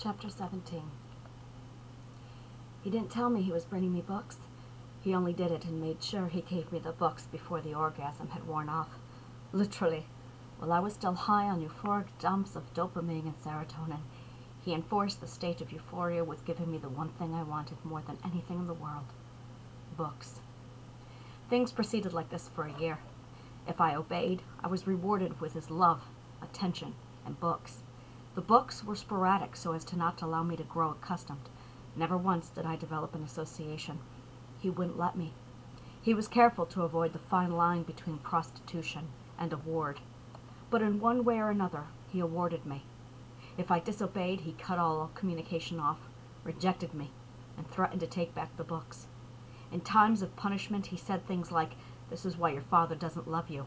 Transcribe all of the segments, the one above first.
Chapter 17. He didn't tell me he was bringing me books. He only did it and made sure he gave me the books before the orgasm had worn off. Literally, while I was still high on euphoric dumps of dopamine and serotonin, he enforced the state of euphoria with giving me the one thing I wanted more than anything in the world: books. Things proceeded like this for a year. If I obeyed, I was rewarded with his love, attention, and books. The books were sporadic so as to not allow me to grow accustomed. Never once did I develop an association. He wouldn't let me. He was careful to avoid the fine line between prostitution and award. But in one way or another, he awarded me. If I disobeyed, he cut all communication off, rejected me, and threatened to take back the books. In times of punishment, he said things like, "This is why your father doesn't love you."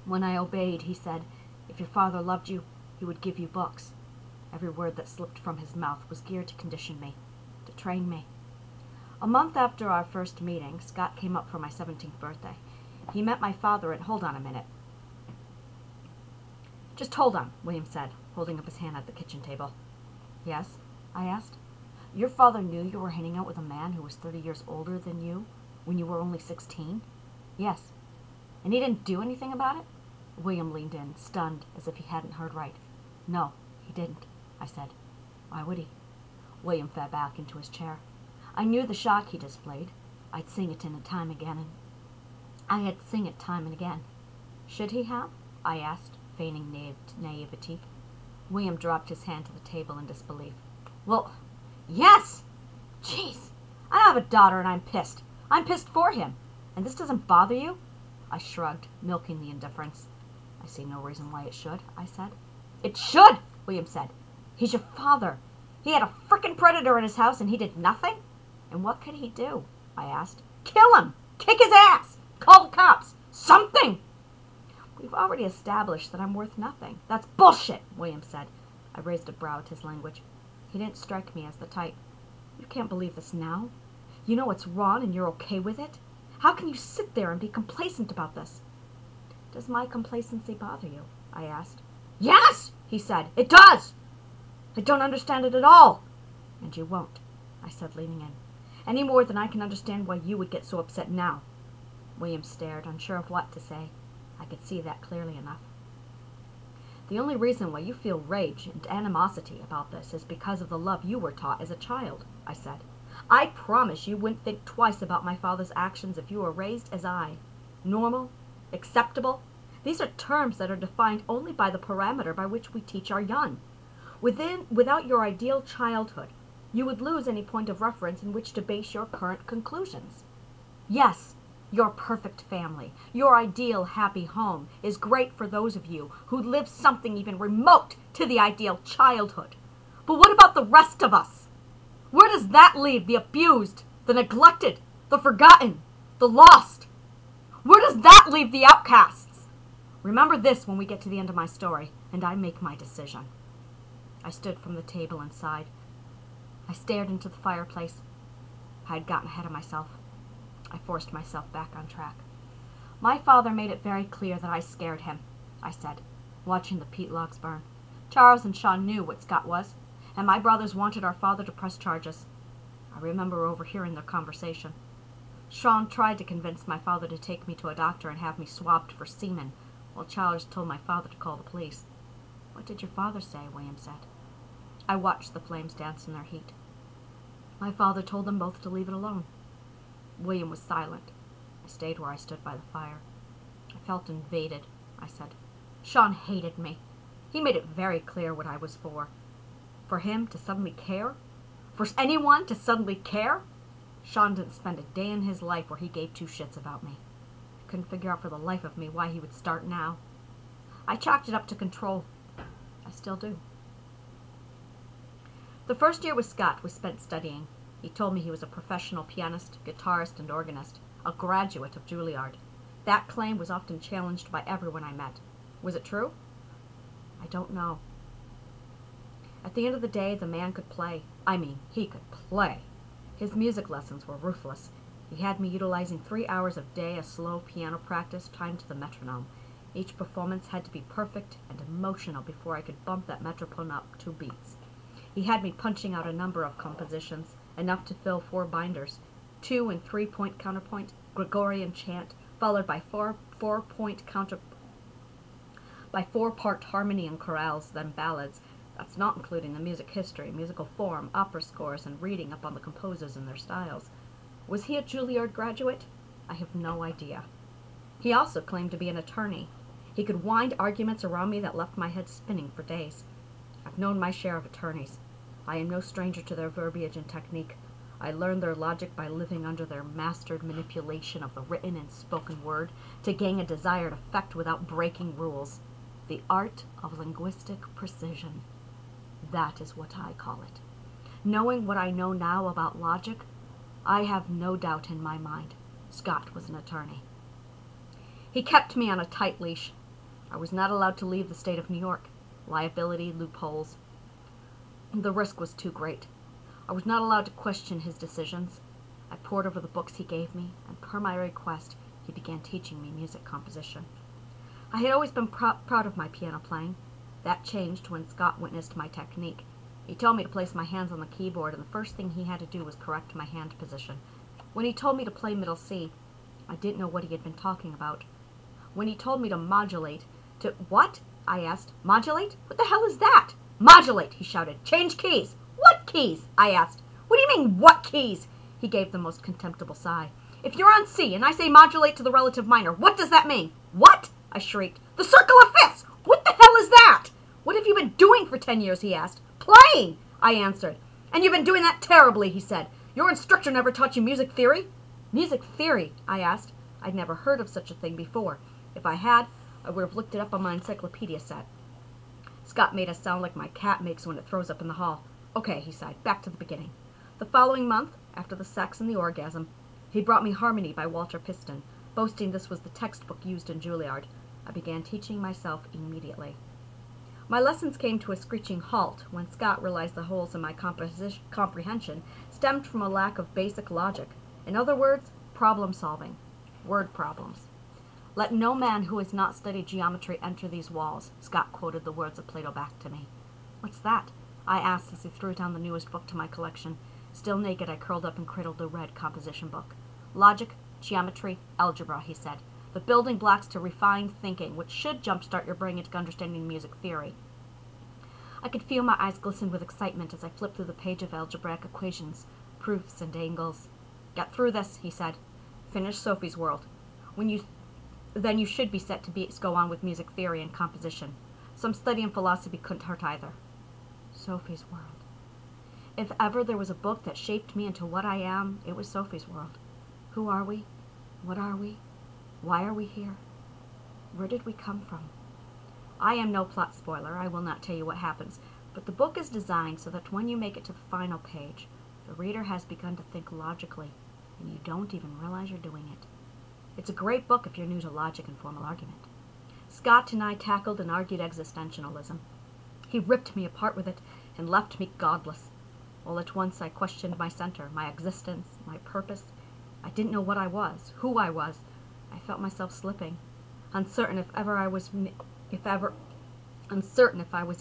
When I obeyed, he said, "If your father loved you, he would give you books." Every word that slipped from his mouth was geared to condition me, to train me. A month after our first meeting, Scott came up for my 17th birthday. He met my father and, "Hold on a minute." "Just hold on," William said, holding up his hand at the kitchen table. "Yes?" I asked. "Your father knew you were hanging out with a man who was 30 years older than you when you were only 16? "Yes." "And he didn't do anything about it?" William leaned in, stunned, as if he hadn't heard right. "No, he didn't," I said. "Why would he?" William fell back into his chair. I knew the shock he displayed. I'd seen it time and again. "Should he have?" I asked, feigning naivety. William dropped his hand to the table in disbelief. "Well, yes! Jeez! I have a daughter and I'm pissed. I'm pissed for him. And this doesn't bother you?" I shrugged, milking the indifference. "I see no reason why it should," I said. "It should!" William said. "He's your father. He had a frickin' predator in his house and he did nothing?" "And what could he do?" I asked. "Kill him! Kick his ass! Call the cops! Something!" "We've already established that I'm worth nothing." "That's bullshit," William said. I raised a brow at his language. He didn't strike me as the type. "You can't believe this now? You know it's wrong and you're okay with it? How can you sit there and be complacent about this?" "Does my complacency bother you?" I asked. "Yes," he said, "it does. I don't understand it at all." "And you won't," I said, leaning in, "any more than I can understand why you would get so upset now." William stared, unsure of what to say. I could see that clearly enough. "The only reason why you feel rage and animosity about this is because of the love you were taught as a child," I said. "I promise you wouldn't think twice about my father's actions if you were raised as I. Normal, acceptable. These are terms that are defined only by the parameter by which we teach our young. Without your ideal childhood, you would lose any point of reference in which to base your current conclusions. Yes, your perfect family, your ideal happy home is great for those of you who live something even remote to the ideal childhood. But what about the rest of us? Where does that leave the abused, the neglected, the forgotten, the lost? Where does that leave the outcasts? Remember this when we get to the end of my story, and I make my decision." I stood from the table and sighed. I stared into the fireplace. I had gotten ahead of myself. I forced myself back on track. "My father made it very clear that I scared him," I said, watching the peat logs burn. "Charles and Sean knew what Scott was, and my brothers wanted our father to press charges. I remember overhearing their conversation. Sean tried to convince my father to take me to a doctor and have me swabbed for semen, while Charles told my father to call the police." "What did your father say?" William said. I watched the flames dance in their heat. "My father told them both to leave it alone." William was silent. I stayed where I stood by the fire. "I felt invaded," I said. "Sean hated me. He made it very clear what I was for. For him to suddenly care? For anyone to suddenly care? Sean didn't spend a day in his life where he gave two shits about me. I couldn't figure out for the life of me why he would start now. I chalked it up to control. I still do. The first year with Scott was spent studying. He told me he was a professional pianist, guitarist, and organist, a graduate of Juilliard. That claim was often challenged by everyone I met. Was it true? I don't know. At the end of the day, the man could play. I mean, he could play. His music lessons were ruthless. He had me utilizing 3 hours a day of slow piano practice timed to the metronome. Each performance had to be perfect and emotional before I could bump that metronome up 2 beats. He had me punching out a number of compositions, enough to fill 4 binders, 2 and 3-point counterpoint, Gregorian chant, followed by 4-point by 4-part harmony and chorales, then ballads. That's not including the music history, musical form, opera scores, and reading up on the composers and their styles. Was he a Juilliard graduate? I have no idea. He also claimed to be an attorney. He could wind arguments around me that left my head spinning for days. I've known my share of attorneys. I am no stranger to their verbiage and technique. I learned their logic by living under their mastered manipulation of the written and spoken word to gain a desired effect without breaking rules. The art of linguistic precision. That is what I call it. Knowing what I know now about logic, I have no doubt in my mind Scott was an attorney. He kept me on a tight leash. I was not allowed to leave the state of New York. Liability, loopholes. The risk was too great. I was not allowed to question his decisions. I pored over the books he gave me, and per my request, he began teaching me music composition. I had always been proud of my piano playing. That changed when Scott witnessed my technique. He told me to place my hands on the keyboard, and the first thing he had to do was correct my hand position. When he told me to play middle C, I didn't know what he had been talking about. When he told me to modulate, what? I asked. Modulate? What the hell is that? Modulate, he shouted. Change keys. What keys? I asked. What do you mean, what keys? He gave the most contemptible sigh. If you're on C and I say modulate to the relative minor, what does that mean? What? I shrieked. The circle of fifths! What the hell is that? What have you been doing for 10 years, he asked. Playing, I answered. And you've been doing that terribly, he said. Your instructor never taught you music theory? Music theory, I asked. I'd never heard of such a thing before. If I had, I would have looked it up on my encyclopedia set. Scott made us sound like my cat makes when it throws up in the hall. Okay, he sighed, back to the beginning. The following month, after the sex and the orgasm, he brought me Harmony by Walter Piston, boasting this was the textbook used in Juilliard. I began teaching myself immediately. My lessons came to a screeching halt when Scott realized the holes in my comprehension stemmed from a lack of basic logic. In other words, problem solving. Word problems. Let no man who has not studied geometry enter these walls, Scott quoted the words of Plato back to me. What's that? I asked as he threw down the newest book to my collection. Still naked, I curled up and cradled the red composition book. Logic, geometry, algebra, he said. The building blocks to refined thinking, which should jumpstart your brain into understanding music theory. I could feel my eyes glisten with excitement as I flipped through the page of algebraic equations, proofs, and angles. Get through this, he said. Finish Sophie's World. Then you should be set to go on with music theory and composition. Some study in philosophy couldn't hurt either. Sophie's World. If ever there was a book that shaped me into what I am, it was Sophie's World. Who are we? What are we? Why are we here? Where did we come from? I am no plot spoiler. I will not tell you what happens, but the book is designed so that when you make it to the final page, the reader has begun to think logically, and you don't even realize you're doing it. It's a great book if you're new to logic and formal argument. Scott and I tackled and argued existentialism. He ripped me apart with it and left me godless. All at once I questioned my center, my existence, my purpose. I didn't know what I was, who I was. I felt myself slipping, uncertain if I was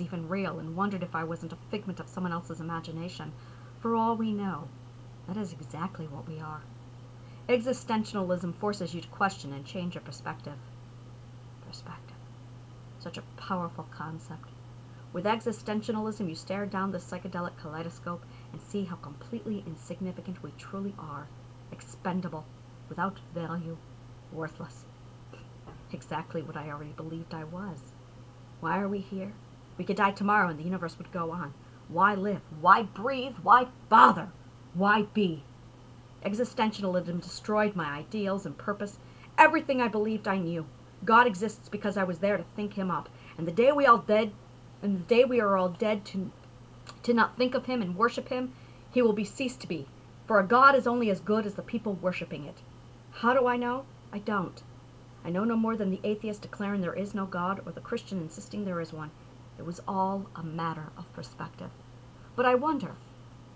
even real, and wondered if I wasn't a figment of someone else's imagination. For all we know, that is exactly what we are. Existentialism forces you to question and change your perspective. Perspective. Such a powerful concept. With existentialism, you stare down the psychedelic kaleidoscope and see how completely insignificant we truly are. Expendable, without value, worthless. Exactly what I already believed I was. Why are we here? We could die tomorrow and the universe would go on. Why live? Why breathe? Why bother? Why be? Existentialism destroyed my ideals and purpose, everything I believed I knew. God exists because I was there to think him up, and the day we are all dead to not think of him and worship him, he will be ceased to be. For a God is only as good as the people worshiping it. How do I know? I don't. I know no more than the atheist declaring there is no God or the Christian insisting there is one. It was all a matter of perspective. But I wonder.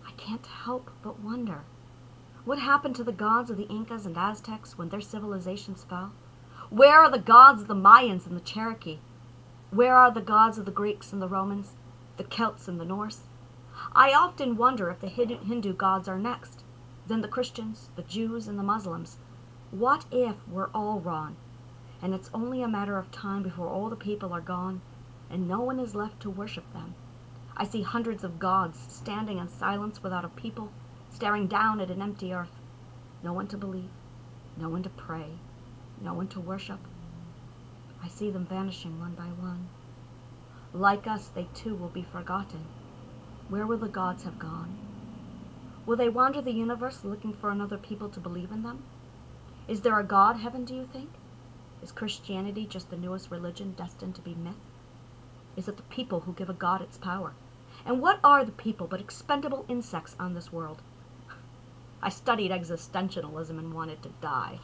I can't help but wonder. What happened to the gods of the Incas and Aztecs when their civilizations fell? Where are the gods of the Mayans and the Cherokee? Where are the gods of the Greeks and the Romans, the Celts and the Norse? I often wonder if the Hindu gods are next, then the Christians, the Jews, and the Muslims. What if we're all wrong, and it's only a matter of time before all the people are gone, and no one is left to worship them? I see hundreds of gods standing in silence without a people, staring down at an empty earth. No one to believe, no one to pray, no one to worship. I see them vanishing one by one. Like us, they too will be forgotten. Where will the gods have gone? Will they wander the universe looking for another people to believe in them? Is there a God heaven, do you think? Is Christianity just the newest religion destined to be myth? Is it the people who give a God its power? And what are the people but expendable insects on this world? I studied existentialism and wanted to die.